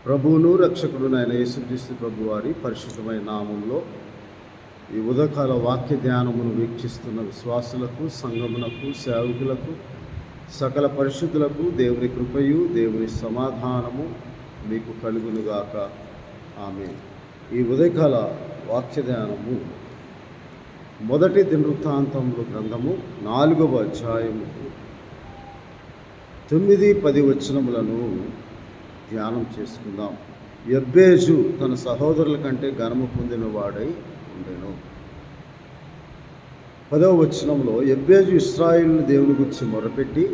ప్రభువును రక్షకుడును అయిన యేసుక్రీస్తు ప్రభు వారి పరిశుద్ధమైన నామంలో ఈ ఉదయకాల వాక్య ధ్యానమును వీక్షిస్తున్న విశ్వాసులకు, సంఘమునకు, సేవకులకు, సకల పరిశుద్ధులకు దేవుని కృపయు దేవుని సమాధానము మీకు కలుగునుగాక. ఆమేన్. ఈ ఉదయకాల వాక్య ధ్యానము మొదటి దినవృత్తాంతముల గ్రంథము 4వ అధ్యాయము 9-10 వచనములను ధ్యానం చేసుకుందాం. యబ్బేజు తన సహోదరుల కంటే ఘనము పొందిన వాడై ఉండెను. 10వ వచనంలో యబ్బేజు ఇశ్రాయేలు దేవుని గురించి మొరపెట్టి,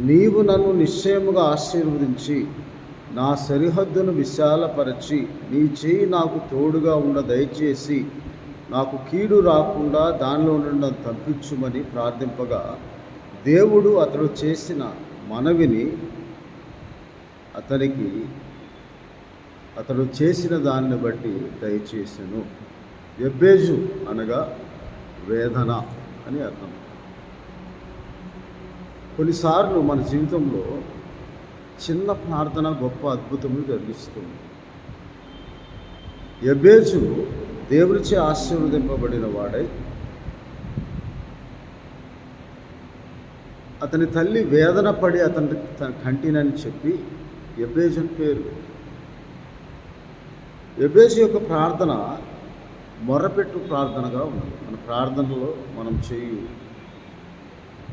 నీవు నన్ను నిశ్చయముగా ఆశీర్వదించి నా సరిహద్దును విశాలపరచి నీ చేయి నాకు తోడుగా ఉండ దయచేసి నాకు కీడు రాకుండా దానిలో నుండి తప్పించుమని ప్రార్థింపగా, దేవుడు అతడు చేసిన మనవిని అతడు చేసిన దాన్ని బట్టి దయచేసెను. యబ్బేజు అనగా వేదన అని అర్థం. కొన్నిసార్లు మన జీవితంలో చిన్న ప్రార్థన గొప్ప అద్భుతములు జరిగిస్తుంది. యబ్బేజు దేవునిచే ఆశీర్వదింపబడిన వాడై, అతని తల్లి వేదన పడి అతని తన కంటినని చెప్పి యబ్బేజు అని పేరు. యబ్బేజు యొక్క ప్రార్థన మొర్రపెట్టు ప్రార్థనగా ఉంది. మన ప్రార్థనలో మనం చేయు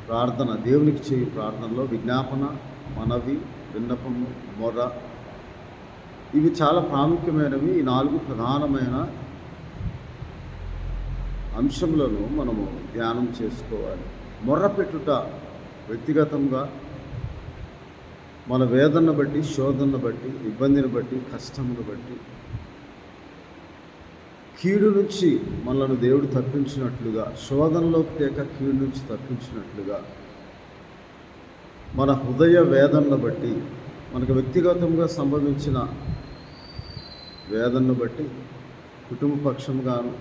ప్రార్థన, దేవునికి చేయు ప్రార్థనలో విజ్ఞాపన, మనవి, విన్నపము, మొర్ర, ఇవి చాలా ప్రాముఖ్యమైనవి. ఈ 4 ప్రధానమైన అంశములను మనము ధ్యానం చేసుకోవాలి. మొర్రపెట్టుట వ్యక్తిగతంగా మన వేదనను బట్టి, శోధనను బట్టి, ఇబ్బందిని బట్టి, కష్టమును బట్టి, కీడు నుంచి మనలను దేవుడు తప్పించినట్లుగా, శోధనలోకి తేక కీడు నుంచి తప్పించినట్లుగా, మన హృదయ వేదనను బట్టి, మనకు వ్యక్తిగతంగా సంభవించిన వేదనను బట్టి, కుటుంబ పక్షముగాను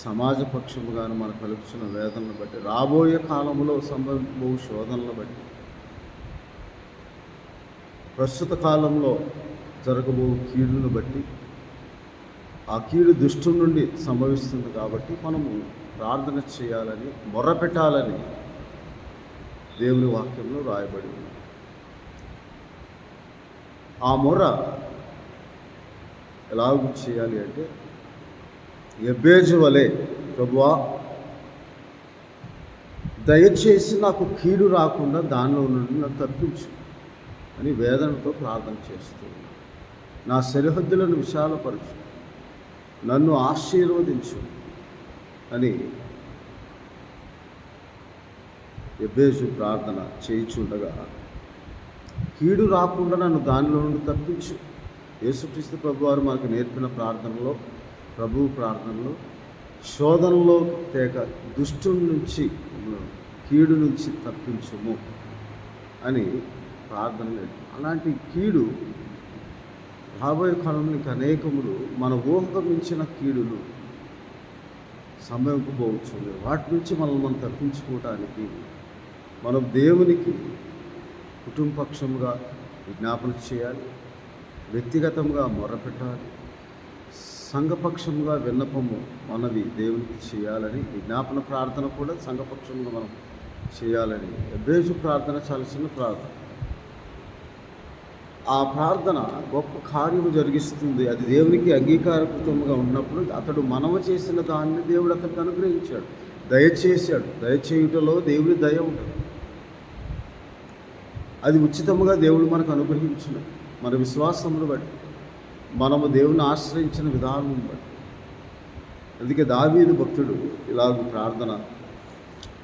సమాజ పక్షముగాను మనకు కలుగుతున్న వేదనను బట్టి, రాబోయే కాలంలో సంభవించబో శోధనలను బట్టి, ప్రస్తుత కాలంలో జరగబో కీడును బట్టి, ఆ కీడు దుష్టు నుండి సంభవిస్తుంది కాబట్టి మనము ప్రార్థన చేయాలని, మొర్రపెట్టాలని దేవుని వాక్యంలో రాయబడి ఉంది. ఆ మొర్ర ఎలాగూ చేయాలి అంటే, యబ్బేజు వలె, ప్రభువా దయచేసి నాకు కీడు రాకుండా దానిలో నుండి నన్ను తప్పించు అని వేదనతో ప్రార్థన చేస్తూ, నా సరిహద్దులను విశాలపరచు, నన్ను ఆశీర్వదించు అని యబ్బేజు ప్రార్థన చేయుచుండగా, కీడు రాకుండా నన్ను దానిలో నుండి తప్పించు. యేసుక్రీస్తు ప్రభు వారు మనకు నేర్పిన ప్రార్థనలో, ప్రభువు ప్రార్థనలో, శోధనలో తేక దుష్టుని నుంచి, కీడు నుంచి తప్పించుము అని ప్రార్థన లేదు. అలాంటి కీడు రాబోయే కాలంలో ఇంకా అనేకములు, మన ఊహకు మించిన కీడులు సంభవింపబోవచ్చు. వాటి నుంచి మనం తప్పించుకోవటానికి మనం దేవునికి కుటుంబపక్షంగా విజ్ఞాపన చేయాలి, వ్యక్తిగతంగా మొర్రపెట్టాలి, సంఘపక్షంగా విన్నపము, మనవి దేవునికి చేయాలని, విజ్ఞాపన ప్రార్థన కూడా సంఘపక్షంగా మనం చేయాలని. యబ్బేజు ప్రార్థన చాలా చిన్న ప్రార్థన. ఆ ప్రార్థన గొప్ప కార్యము జరిగిస్తుంది. అది దేవునికి అంగీకారకృతంగా ఉన్నప్పుడు అతడు మనవ చేసిన దాన్ని దేవుడు అతనికి అనుగ్రహించాడు, దయచేశాడు. దయచేయుటలో దేవుని దయ ఉంటుంది. అది ఉచితముగా దేవుడు మనకు అనుగ్రహించిన మన విశ్వాసమును బట్టి, మనము దేవుని ఆశ్రయించిన విధానం బట్టి. అందుకే దావీదు భక్తుడు ఇలాగ ప్రార్థన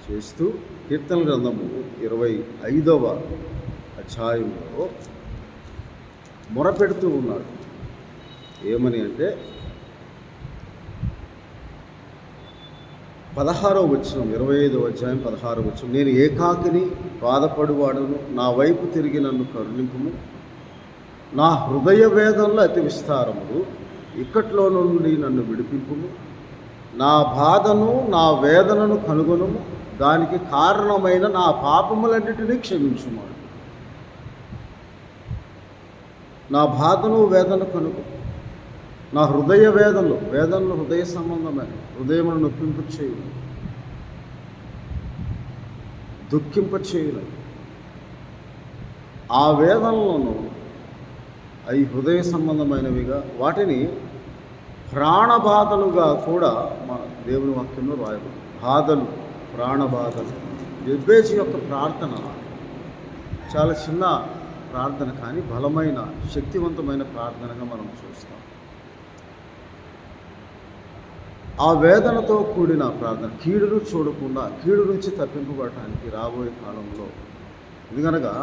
చేస్తూ కీర్తన గ్రంథము 25వ అధ్యాయంలో మొరపెడుతూ ఉన్నాడు. ఏమని అంటే 16వ వచనం, 25వ అధ్యాయం 16వ వచనం, నేను ఏకాకిని బాధపడువాడును, నా వైపు తిరిగి నన్ను కరుణింపుము, నా హృదయ వేదనలో అతి విస్తారములు, ఇక్కట్లో నుండి నన్ను విడిపింపుము, నా బాధను నా వేదనను కనుగొనుము, దానికి కారణమైన నా పాపములన్నిటినీ క్షమించుము. నా బాధను వేదన కనుక నా హృదయ వేదనలు హృదయ సంబంధమైన హృదయమును నొప్పింప చేయును, దుఃఖింప చేయును. ఆ వేదనలను అవి హృదయ సంబంధమైనవిగా, వాటిని ప్రాణబాధలుగా కూడా మన దేవుని వాక్యంలో రాయబడింది. బాధలు, ప్రాణబాధలు. యెబేజు యొక్క ప్రార్థన చాలా చిన్న ప్రార్థన, కానీ బలమైన శక్తివంతమైన ప్రార్థనగా మనం చూస్తాం. ఆ వేదనతో కూడిన ప్రార్థన, కీడును చూడకుండా కీడు నుంచి తప్పింపబడటానికి రాబోయే కాలంలో. ఎందుకనగా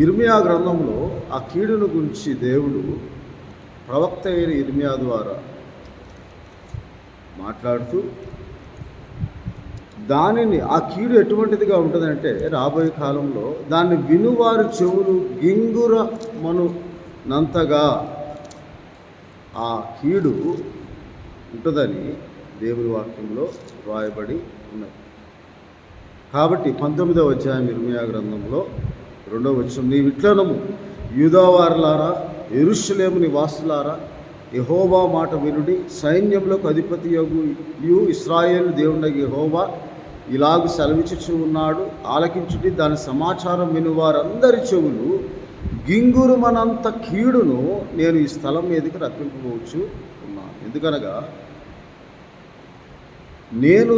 ఇర్మియా గ్రంథంలో ఆ కీడును గురించి దేవుడు ప్రవక్త అయిన ఇర్మియా ద్వారా మాట్లాడుతూ దానిని, ఆ కీడు ఎటువంటిదిగా ఉంటుందంటే రాబోయే కాలంలో దాన్ని వినువారి చెవులు గింగురమనునంతగా ఆ కీడు ఉంటుందని దేవుని వాక్యంలో రాయబడి ఉన్నది. కాబట్టి 19వ అధ్యాయం ఇర్మియా గ్రంథంలో 2వ వచనం, నీ విట్లనము యూదావారులారా, యెరూషలేము నివాసులారా, యెహోవా మాట వినుడి. సైన్యములకు అధిపతి యగు ఇశ్రాయేలు దేవుడగు యెహోవా ఇలాగు సెలవిచ్చుచు ఉన్నాడు, ఆలకించుడి. దాని సమాచారం విను వారందరి చెవులు గింగురుమనంత కీడును నేను ఈ స్థలం మీదకి రప్పింపవచ్చు ఉన్నాను. ఎందుకనగా నేను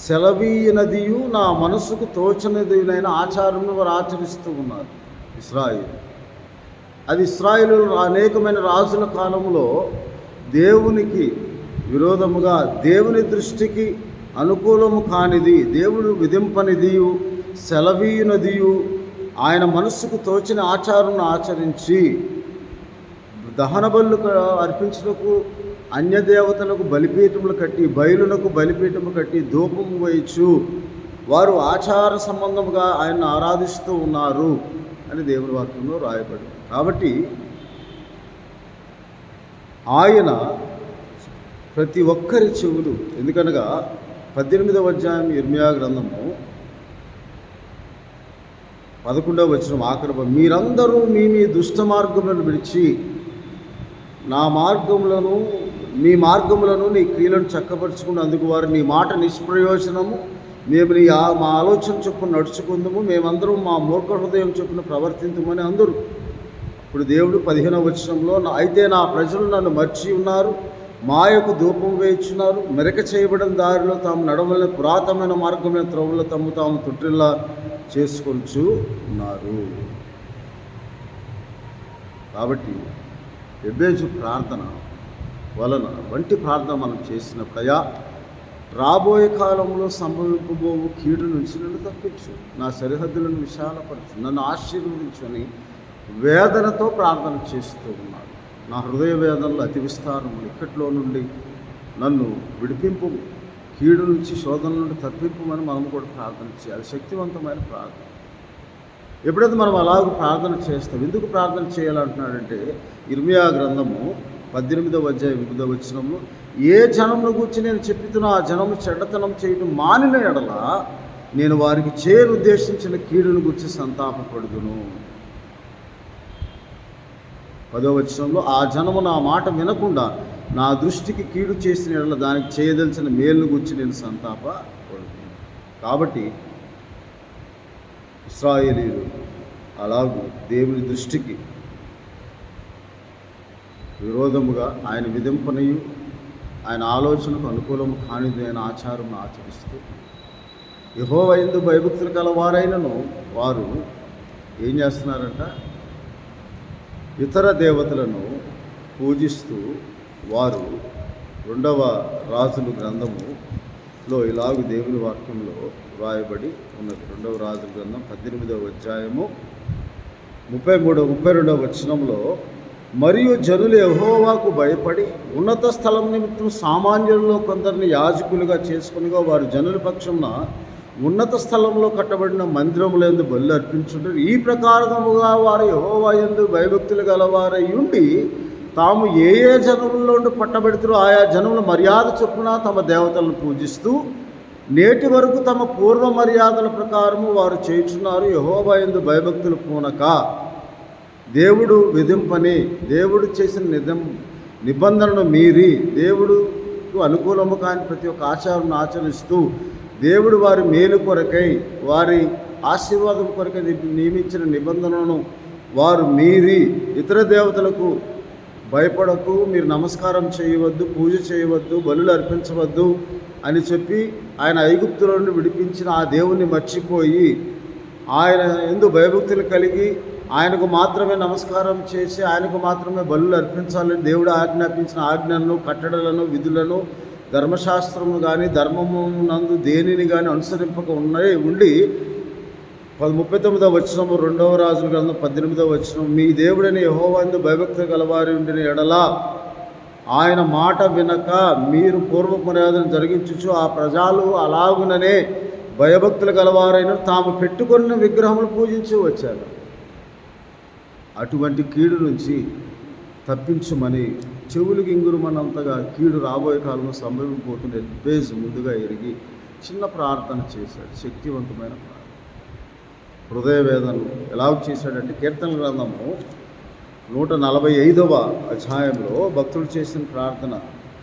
సెలవీయనదియు నా మనసుకు తోచనదినైన ఆచారమును వారు ఆచరిస్తూ ఉన్నారు. ఇశ్రాయేలు, అది ఇశ్రాయేలు అనేకమైన రాజుల కాలంలో దేవునికి విరోధముగా, దేవుని దృష్టికి అనుకూలము కానిది, దేవుడు విధింపనిదియు సెలవీయునదియు ఆయన మనస్సుకు తోచిన ఆచారం ఆచరించి దహన బలులు అర్పించుటకు అన్యదేవతలకు బలిపీఠములు కట్టి, బయలునకు బలిపీఠము కట్టి ధూపము వేయచ్చు వారు ఆచార సంబంధముగా ఆయన్ని ఆరాధిస్తూ ఉన్నారు అని దేవుని వాక్యంలో రాయబడి. కాబట్టి ఆయన ప్రతి ఒక్కరి చెవులు, ఎందుకనగా 18వ అధ్యాయం ఇర్మియా గ్రంథము 11వ వచనం ఆఖరి, మీరందరూ మీ దుష్ట మార్గములను విడిచి నా మార్గములను, మీ మార్గములను, నీ క్రియలను చక్కపరుచుకున్నందుకు వారు నీ మాట నిష్ప్రయోజనము, మేము మా ఆలోచన చొప్పున నడుచుకుందాము, మేమందరం మా మూర్ఖ హృదయం చొప్పున ప్రవర్తించమని అందరూ. ఇప్పుడు దేవుడు 15వ వచనంలో, అయితే నా ప్రజలు నన్ను మర్చి ఉన్నారు, మాయకు ధూపం వేయించున్నారు, మెరక చేయబడిన దారిలో తాము నడవలని పురాతనమైన మార్గమైన త్రోవలో తాము తొట్టిల్లా చేసుకొచ్చు ఉన్నారు. కాబట్టి యెబేజు ప్రార్థన వలన వంటి ప్రార్థన మనం చేసినప్పుడయా రాబోయే కాలంలో సంభవింపబోవు కీడు నుంచి నన్ను తప్పించు, నా సరిహద్దులను విశాలపరచు, నన్ను ఆశీర్వదించు అని వేదనతో ప్రార్థన చేస్తూ ఉన్నాడు. నా హృదయ వేదనలు అతి విస్తారము, ఇక్కట్లో నుండి నన్ను విడిపింపు, కీడు నుంచి శోధన నుండి తప్పింపమని మనం కూడా ప్రార్థన చేయాలి. శక్తివంతమైన ప్రార్థన. ఎప్పుడైతే మనం అలాగ ప్రార్థన చేస్తాం, ఎందుకు ప్రార్థన చేయాలంటున్నాడంటే ఇర్మియా గ్రంథము 18వ అధ్యాయం 8వ వచనంలో, ఏ జనమును గురించి నేను చెప్పుతున్నా ఆ జనము చెడ్డతనం చేయడం మానిన ఎడల నేను వారికి చేయనుద్దేశించిన కీడును గురించి సంతాపపడుదును. 10వ వచనంలో, ఆ జనము నా మాట వినకుండా నా దృష్టికి కీడు చేసిన ఎడల దానికి చేయదలిచిన మేలును గురించి నేను సంతాపపడుదును. కాబట్టి ఇశ్రాయేలీయులు అలాగూ దేవుని దృష్టికి విరోధముగా, ఆయన విధింపనయు ఆయన ఆలోచనకు అనుకూలము కానిది అయిన ఆచారం ఆచరిస్తూ, యెహోవా యందు భయభక్తులు కలవారైనను వారు ఏం చేస్తున్నారంట, ఇతర దేవతలను పూజిస్తూ వారు 2వ రాజుల గ్రంథములో ఇలాగ దేవుని వాక్యంలో రాయబడి ఉన్నది. 2వ రాజుల గ్రంథం 18వ అధ్యాయము 32వ వచనంలో, మరియు జనులు యెహోవాకు భయపడి ఉన్నత స్థలం నిమిత్తం సామాన్యులలో కొందరిని యాజకులుగా చేసుకునిగా వారు జనుల పక్షమున ఉన్నత స్థలంలో కట్టబడిన మందిరములందు బలి అర్పించుంటారు. ఈ ప్రకారముగా వారు యెహోవా యందు భయభక్తులు గలవారై ఉండి తాము ఏ జనములలో పట్టబెడుతారో ఆయా జనముల మర్యాద చొప్పున తమ దేవతలను పూజిస్తూ నేటి వరకు తమ పూర్వ మర్యాదల ప్రకారము వారు చేయుచున్నారు. యెహోవా యందు భయభక్తులు పూనక దేవుడు విధింపని, దేవుడు చేసిన నిబంధనను మీరి, దేవుడుకు అనుకూలము కాని ప్రతి ఒక్క ఆచారం ఆచరిస్తూ, దేవుడు వారి మేలు కొరకై, వారి ఆశీర్వాదం కొరకై నియమించిన నిబంధనలను వారు మీరి, ఇతర దేవతలకు భయపడకు, మీరు నమస్కారం చేయవద్దు, పూజ చేయవద్దు, బలులు అర్పించవద్దు అని చెప్పి ఆయన ఐగుప్తుల నుండి విడిపించిన ఆ దేవుణ్ణి మర్చిపోయి, ఆయన యందు భయభక్తులు కలిగి ఆయనకు మాత్రమే నమస్కారం చేసి ఆయనకు మాత్రమే బలులు అర్పించాలని దేవుడు ఆజ్ఞాపించిన ఆజ్ఞలను, కట్టడలను, విధులను, ధర్మశాస్త్రము కానీ ధర్మము నందు దేనిని కానీ అనుసరింపక ఉండి 39వ వచనము 2వ రాజుల గ్రంథం 18వ వచనం, మీ దేవుడని యెహోవా యందు భయభక్తి గలవారి ఉండిన ఎడల ఆయన మాట వినక మీరు పూర్వ మర్యాదను జరిగించుచు ఆ ప్రజలు అలాగుననే భయభక్తులు గలవారైన తాము పెట్టుకున్న విగ్రహములు పూజించి వచ్చారు. అటువంటి కీడు నుంచి తప్పించుమని చెవులు గింగురుమన్నంతగా కీడు రాబోయే కాలంలో సంభవించిపోతుండే బేజ్ ముందుగా ఎరిగి చిన్న ప్రార్థన చేశాడు. శక్తివంతమైన ప్రార్థన, హృదయ వేదనలు ఎలా చేశాడంటే, కీర్తనల గ్రంథము 145వ అధ్యాయంలో భక్తులు చేసిన ప్రార్థన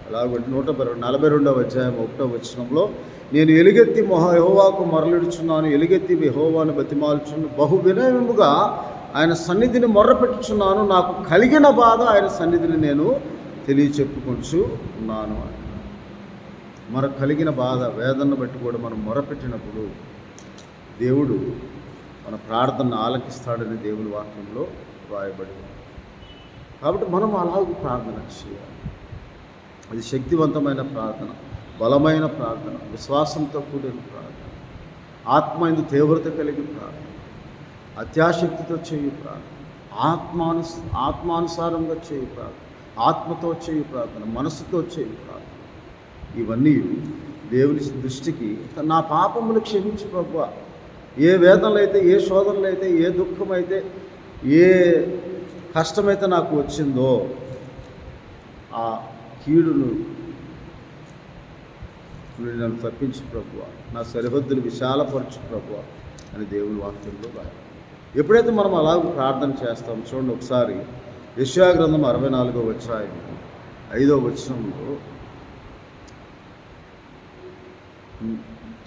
ఎలాగంటే 142వ అధ్యాయం 1వ వచనంలో, నేను ఎలుగెత్తి యెహోవాకు మొరలిడుచున్నాను, ఎలుగెత్తి యెహోవాను బతిమాలుచున్నాను, బహు వినయముగా ఆయన సన్నిధిని మొర్రపెట్టుచున్నాను, నాకు కలిగిన బాధ ఆయన సన్నిధిని నేను తెలియచెప్పుకొంచు ఉన్నాను. మనకు కలిగిన బాధ, వేదనను బట్టి కూడా మనం మొరపెట్టినప్పుడు దేవుడు మన ప్రార్థనను ఆలకిస్తాడని దేవుని వాక్యంలో రాయబడి ఉంది. కాబట్టి మనం అలాగే ప్రార్థన చేయాలి. అది శక్తివంతమైన ప్రార్థన, బలమైన ప్రార్థన, విశ్వాసంతో కూడిన ప్రార్థన, ఆత్మయందు తీవ్రత కలిగిన ప్రార్థన, అత్యాశక్తితో చేయు ప్రార్థన, ఆత్మానుసారంగా చేయు ప్రార్థన, ఆత్మతో చేయు ప్రార్థన, మనసుతో చేయు ప్రార్థన. ఇవన్నీ దేవుని దృష్టికి నా పాపములు క్షమించు ప్రభువా, ఏ వేదనలు అయితే, ఏ శోధనలు అయితే, ఏ దుఃఖమైతే, ఏ కష్టమైతే నాకు వచ్చిందో ఆ కీడును నన్ను తప్పించు ప్రభువా, నా సరిహద్దులు విశాలపరచు ప్రభువా అని దేవుని వాక్యంలో రాయాలి. ఎప్పుడైతే మనం అలాగ ప్రార్థన చేస్తాం, చూడండి ఒకసారి యెషయా గ్రంథం 64వ అధ్యాయం 5వ వచనంలో,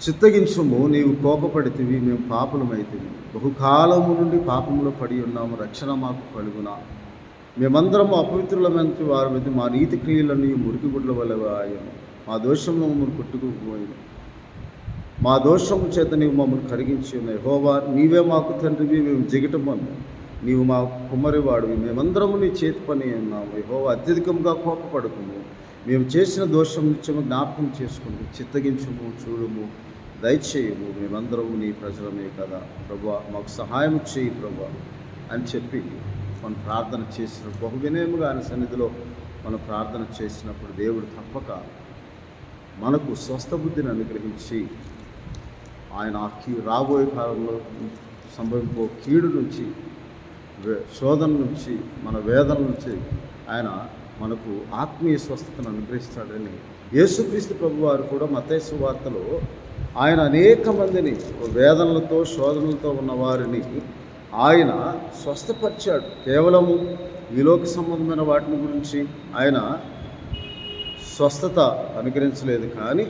చిత్తగించుము, నీవు కోపపడితివి, మేము పాపులమైతివి, బహుకాలము నుండి పాపంలో పడి ఉన్నాము, రక్షణ మాకు కలుగునా, మేమందరము అపవిత్రులమంతి వారి మీద, మా నీతి క్రియలన్నీ మురికి గుడ్ల వల్ల ఆయను, మా దోషంలో మమ్మల్ని కొట్టుకుపోయింది, మా దోషము చేత నీవు మమ్మల్ని కరిగించి ఉన్నాయి. యెహోవా, నీవే మాకు తండ్రివి, మేము జిగటమను, నీవు మా కుమ్మరివాడివి, మేమందరము నీ చేతి పని ఉన్నాము. యెహోవా, అత్యధికంగా కోపపడుకుము, మేము చేసిన దోషం నిత్యము జ్ఞాపకం చేసుకుని చిత్తగించుము, చూడుము, దయచేయము, మేమందరము నీ ప్రజలమే కదా ప్రభువా, మాకు సహాయం చేయి ప్రభువా అని చెప్పి మనం ప్రార్థన చేసిన బహు వినయముగా ఆయన సన్నిధిలో మనం ప్రార్థన చేసినప్పుడు దేవుడు తప్పక మనకు స్వస్థ బుద్ధిని అనుగ్రహించి ఆయన రాబోయే కాలంలో సంభవింపో కీడు నుంచి, శోధన నుంచి, మన వేదన నుంచి ఆయన మనకు ఆత్మీయ స్వస్థతను అనుగ్రహిస్తాడని యేసుక్రీస్తు ప్రభువారు కూడా మత్తయి సువార్తలో ఆయన అనేక మందిని వేదనలతో, శోధనలతో ఉన్న వారిని ఆయన స్వస్థపరిచాడు. కేవలము ఈ లోక సంబంధమైన వాటిని గురించి ఆయన స్వస్థత అనుగ్రహించలేదు, కానీ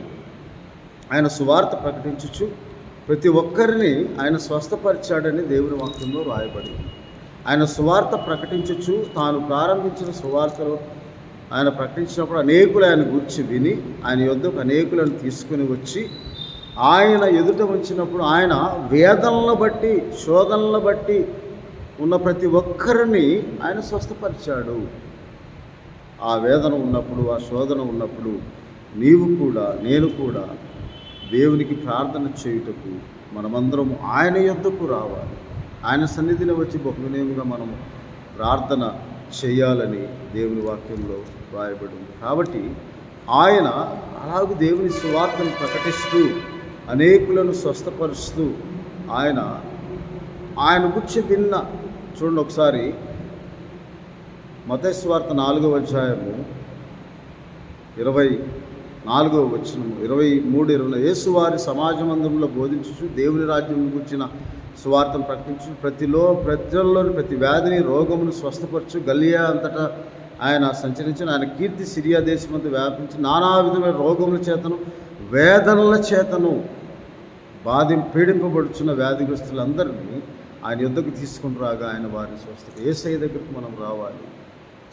ఆయన సువార్త ప్రకటించుచు ప్రతి ఒక్కరిని ఆయన స్వస్థపరిచాడని దేవుని వాక్యంలో రాయబడి, ఆయన సువార్త ప్రకటించుచు తాను ప్రారంభించిన సువార్తలో ఆయన ప్రకటించినప్పుడు అనేకులు ఆయన గురించి విని ఆయన యొద్దకు అనేకులను తీసుకుని వచ్చి ఆయన ఎదుట ఉంచినప్పుడు ఆయన వేదనలను బట్టి, శోధనలను బట్టి ఉన్న ప్రతి ఒక్కరిని ఆయన స్వస్థపరిచాడు. ఆ వేదన ఉన్నప్పుడు, ఆ శోధన ఉన్నప్పుడు నీవు కూడా, నేను కూడా దేవునికి ప్రార్థన చేయుటకు మనమందరం ఆయన యొద్దకు రావాలి. ఆయన సన్నిధిని వచ్చి బహువినయముగా మనము ప్రార్థన చేయాలని దేవుని వాక్యంలో రాయబడింది. కాబట్టి ఆయన అలాగే దేవుని సువార్తను ప్రకటిస్తూ అనేకులను స్వస్థపరుస్తూ ఆయన గురించి విన్న, చూడండి ఒకసారి మత్తయి సువార్త 4వ అధ్యాయము 24వ వచనము 23-24, యేసు వారి సమాజ మందిరంలో బోధించుచు దేవుని రాజ్యం గురించిన సువార్తను ప్రకటించు, ప్రజల్లోని ప్రతి వ్యాధిని రోగమును స్వస్థపరచు. గలియా అంతటా ఆయన సంచరించిన ఆయన కీర్తి సిరియా దేశమంతా వ్యాపించి నానా విధమైన రోగముల చేతను వేదనల చేతను పీడింపబడుచున్న వ్యాధిగ్రస్తులందరినీ ఆయన యుద్ధకు తీసుకుని రాగా ఆయన వారిని స్వస్థత. యేసయ్య దగ్గరకు మనం రావాలి.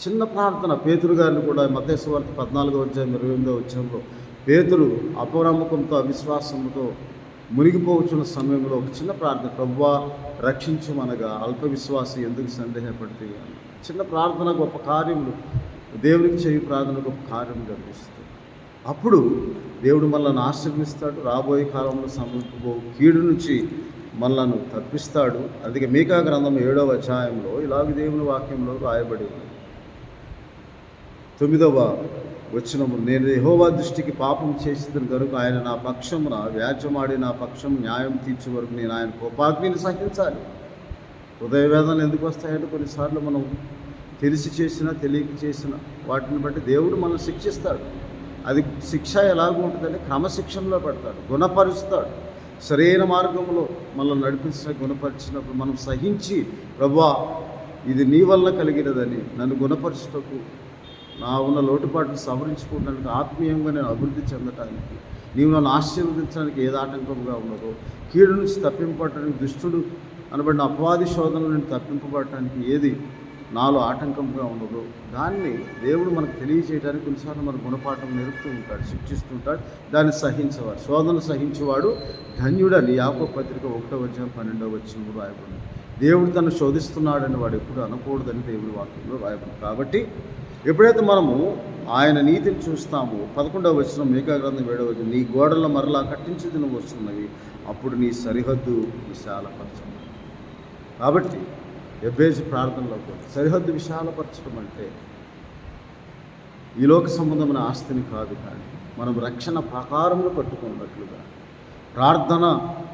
చిన్న ప్రార్థన. పేతురు గారిని కూడా మత్తయి సువార్త 14:28 పేతురు అపనమ్మకంతో అవిశ్వాసంతో మునిగిపోవచ్చున్న సమయంలో ఒక చిన్న ప్రార్థన, ప్రభువా రక్షించమనగా అల్ప విశ్వాసం ఎందుకు సందేహపడితే అని. చిన్న ప్రార్థన గొప్ప కార్యములు, దేవునికి చేయి ప్రార్థన గొప్ప కార్యం కనిపిస్తుంది. అప్పుడు దేవుడు మనల్ని ఆశీర్వదిస్తాడు. రాబోయే కాలంలో సమీపబో కీడు నుంచి మనలను తప్పిస్తాడు. అందుకే మీకా గ్రంథం 7వ అధ్యాయంలో ఇలాగ దేవుని వాక్యంలో రాయబడి ఉంది. 9వ వచనము, నేను యెహోవా దృష్టికి పాపం చేసిన కనుక ఆయన నా పక్షమున వ్యాజ్యమాడి నా పక్షం న్యాయం తీర్చే వరకు నేను ఆయన కోపాగ్నిని సహించాలి. హృదయ వేదనలు ఎందుకు వస్తాయంటే కొన్నిసార్లు మనం తెలిసి చేసినా తెలియక చేసిన వాటిని బట్టి దేవుడు మనల్ని శిక్షిస్తాడు. అది శిక్ష ఎలాగ ఉంటుందంటే క్రమశిక్షణలో పెడతాడు, గుణపరుస్తాడు. సరైన మార్గంలో మనల్ని నడిపించిన గుణపరిచినప్పుడు మనం సహించి, ప్రభువా ఇది నీ వల్ల కలిగినదని నన్ను గుణపరచుటకు, నా ఉన్న లోటుపాట్లు సవరించుకోవడానికి, ఆత్మీయంగా నేను అభివృద్ధి చెందటానికి, నీవు నన్ను ఆశీర్వదించడానికి ఏది ఆటంకంగా ఉన్నదో, కీడు నుంచి తప్పింపబడటానికి, దుష్టుడు అనబడిన అపవాది శోధనల నుండి తప్పింపబడటానికి ఏది నాలో ఆటంకంగా ఉన్నదో దాన్ని దేవుడు మనకు తెలియజేయడానికి కొన్నిసార్లు మన గుణపాఠం నేర్పుతూ ఉంటాడు, శిక్షిస్తూ ఉంటాడు. దాన్ని సహించేవాడు, శోధన సహించేవాడు ధన్యుడని యాకోబు పత్రిక 1:12 రాయబడింది. దేవుడు తను శోధిస్తున్నాడని వాడు ఎప్పుడు అనకూడదని దేవుడి వాక్యంలో రాయబడింది. కాబట్టి ఎప్పుడైతే మనము ఆయన నీతిని చూస్తామో, 11వ వచనం మీకా గ్రంథం 7వ వచనం, నీ గోడల మరలా కట్టించి నువ్వు వస్తున్నవి, అప్పుడు నీ సరిహద్దు విశాలపరచం. కాబట్టి ఎబ్బేజు ప్రార్థనలో కూడా సరిహద్దు విశాలపరచడం అంటే ఈ లోక సంబంధమైన ఆస్తిని కాదు, కానీ మనం రక్షణ ప్రాకారంలో కట్టుకున్నట్లుగా ప్రార్థన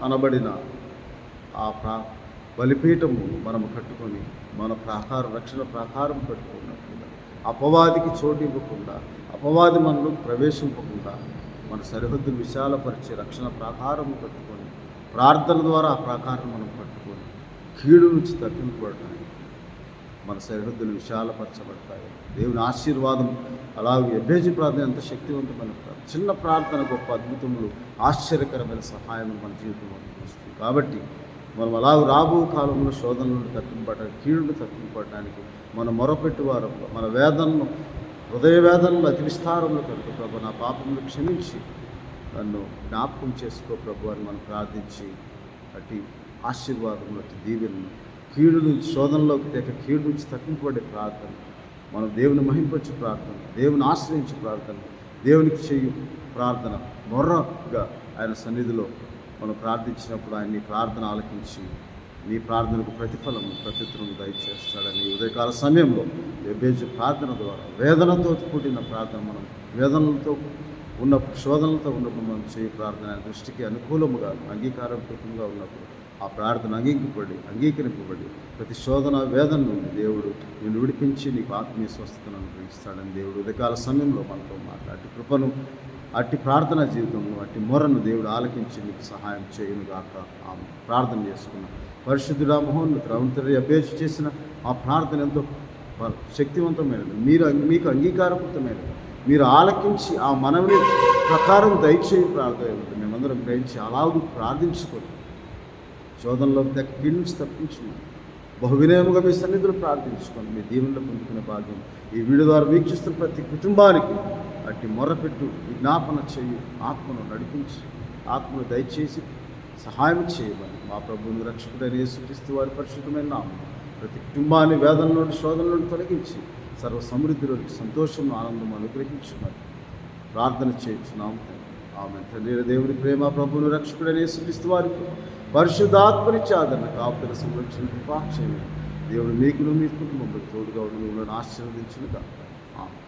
అనబడిన ఆ బలిపీఠము మనము కట్టుకొని మన రక్షణ ప్రాకారం కట్టుకున్నట్లుగా అపవాదికి చోటు ఇవ్వకుండా, అపవాది మనలో ప్రవేశింపకుండా మన సరిహద్దును విశాలపరిచే రక్షణ ప్రాకారం కట్టుకొని ప్రార్థన ద్వారా ఆ ప్రాకారం మనం కట్టుకొని కీడు నుంచి తప్పింపబడటానికి మన సరిహద్దులు విశాలపరచబడతాయి. దేవుని ఆశీర్వాదం అలాగే ఎబ్బేజు ప్రార్థన ఎంత శక్తివంతమైన ప్రార్థన. చిన్న ప్రార్థన గొప్ప అద్భుతములు, ఆశ్చర్యకరమైన సహాయం మన జీవితంలో వస్తుంది. కాబట్టి మనం అలాగ రాబో కాలంలో శోధనలను తప్పింపడటానికి, కీడును తప్పింపడటానికి మన మొరపెట్టు వారంలో మన వేదనను, హృదయ వేదనలు అతి విస్తారంలో కలుగు. ప్రభు నా పాపములు క్షమించి నన్ను జ్ఞాపకం చేసుకో ప్రభు అని మనం ప్రార్థించి అటు ఆశీర్వాదములు, అటు దీవెనలు, కీడు నుంచి శోధనలోకి కీడు నుంచి తప్పింపబడే ప్రార్థన, మనం దేవుని మహింపచ్చు ప్రార్థన, దేవుని ఆశ్రయించే ప్రార్థన, దేవునికి చేయు ప్రార్థన, మొర్రగా ఆయన సన్నిధిలో మనం ప్రార్థించినప్పుడు ఆయన నీ ప్రార్థన ఆలకించి నీ ప్రార్థనకు ప్రత్యుత్తరం దయచేస్తాడని ఉదయకాల సమయంలో ఎబ్బేజు ప్రార్థన ద్వారా వేదనతో కూడిన ప్రార్థన, మనం వేదనలతో ఉన్నప్పుడు, శోధనలతో ఉన్నప్పుడు మనం చేయ ప్రార్థన ఆయన దృష్టికి అనుకూలముగా అంగీకారపూర్వకంగా ఉన్నప్పుడు ఆ ప్రార్థన అంగీకరింపబడి ప్రతి శోధన వేదన నుండి దేవుడు నిన్ను విడిపించి నీకు ఆత్మీయ స్వస్థతను అనుగ్రహిస్తాడని దేవుడు ఉదయకాల సమయంలో మనతో మాట్లాడి కృపను, అట్టి ప్రార్థనా జీవితంలో అట్టి మొరను దేవుడు ఆలకించి నీకు సహాయం చేయనుగాక. ఆమె ప్రార్థన చేసుకున్న పరిశుద్ధుడా మహోన్నతుడా, అవంతరి అభ్యర్థి చేసిన ఆ ప్రార్థన ఎంతో శక్తివంతమైనది, మీకు అంగీకారపూరితమైనది. మీరు ఆలకించి ఆ మనవిని ప్రకారం దయచేయి ప్రార్థన మేమందరం గ్రహించి అలాగూ ప్రార్థించుకొని శోధనలో కీడు నుంచి తప్పించుకున్నాం. బహువినయముగా మీ సన్నిధులు ప్రార్థించుకొని మీ దీవెనలో పొందుకునే భాగ్యం ఈ వీడియో ద్వారా వీక్షిస్తున్న ప్రతి కుటుంబానికి అట్టి మొరపెట్టు, విజ్ఞాపన చేయు, ఆత్మను నడిపించి, ఆత్మను దయచేసి సహాయం చేయమని మా ప్రభువుని రక్షకుడైన యేసుక్రీస్తు వారి పరిశుద్ధమైన నామం ప్రతి కుటుంబాన్ని వేదన నుండి, శోధన నుండి తొలగించి సర్వ సమృద్ధిలోకి సంతోషం, ఆనందం అనుగ్రహించుమని ప్రార్థన చేయించున్నాము. ఆమె తండ్రి దేవుని ప్రేమ, ప్రభువుని రక్షకుడైన యేసుక్రీస్తు వారికి పరిశుద్ధాత్మనిచ్చి ఆదరణ, కాపుదల, సంరక్షణ, కృపాక్షేమం దేవుడు మీకును మీ కుటుంబంలో తోడుగా ఉండి మిమ్మల్ని ఆశీర్వదించునుగా. ఆమె.